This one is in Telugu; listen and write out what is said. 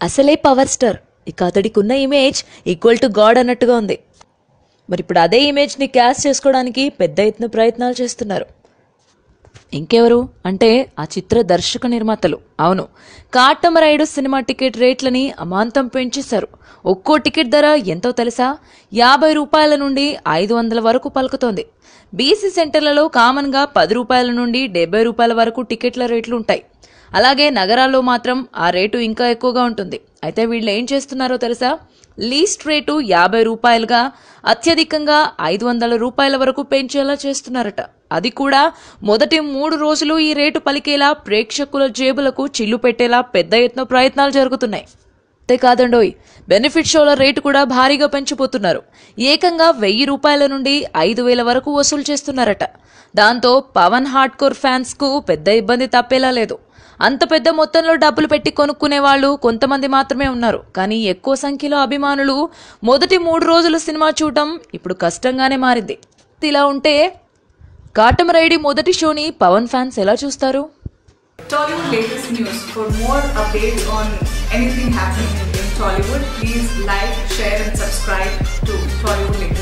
అసలే పవర్ స్టార్, ఇక అతడికున్న ఇమేజ్ ఈక్వల్ టు గాడ్ అన్నట్టుగా ఉంది. మరి ఇప్పుడు అదే ఇమేజ్ని క్యాష్ చేసుకోవడానికి పెద్ద ఎత్తున ప్రయత్నాలు చేస్తున్నారు. ఇంకెవరు అంటే ఆ చిత్ర దర్శక నిర్మాతలు. అవును, కాటమరాయుడు సినిమా టికెట్ రేట్లని అమాంతం పెంచేశారు. ఒక్కో టికెట్ ధర ఎంతో తెలుసా? 50 రూపాయల నుండి 500 వరకు పలుకుతోంది. బీసీ సెంటర్లలో కామన్గా 10 రూపాయల నుండి 70 రూపాయల వరకు టికెట్ల రేట్లు ఉంటాయి. అలాగే నగరాల్లో మాత్రం ఆ రేటు ఇంకా ఎక్కువగా ఉంటుంది. అయితే వీళ్ళు ఏం చేస్తున్నారో తెలుసా? లీస్ట్ రేటు 50 రూపాయలుగా అత్యధికంగా 500 రూపాయల వరకు పెంచేలా చేస్తున్నారట. అది కూడా మొదటి 3 రోజులు ఈ రేటు పలికేలా, ప్రేక్షకుల జేబులకు చిల్లు పెట్టేలా పెద్ద ఎత్తున ప్రయత్నాలు జరుగుతున్నాయి. అంతేకాదండోయ్, బెనిఫిట్ షోల రేటు కూడా భారీగా పెంచిపోతున్నారు. ఏకంగా 1000 రూపాయల నుండి 5000 వరకు వసూలు చేస్తున్నారట. దాంతో పవన్ హార్డ్ కోర్ ఫ్యాన్స్ కు పెద్ద ఇబ్బంది తప్పేలా లేదు. అంత పెద్ద మొత్తంలో డబ్బులు పెట్టి కొనుక్కునే వాళ్ళు కొంతమంది మాత్రమే ఉన్నారు. కానీ ఎక్కువ సంఖ్యలో అభిమానులు మొదటి 3 రోజులు సినిమా చూడటం ఇప్పుడు కష్టంగానే మారింది. ఇలా ఉంటే కాటమరాయుడి మొదటి షోని పవన్ ఫ్యాన్స్ ఎలా చూస్తారు? Tollywood latest news. For more updates on anything happening in Tollywood, please like, share and subscribe to Tollywood.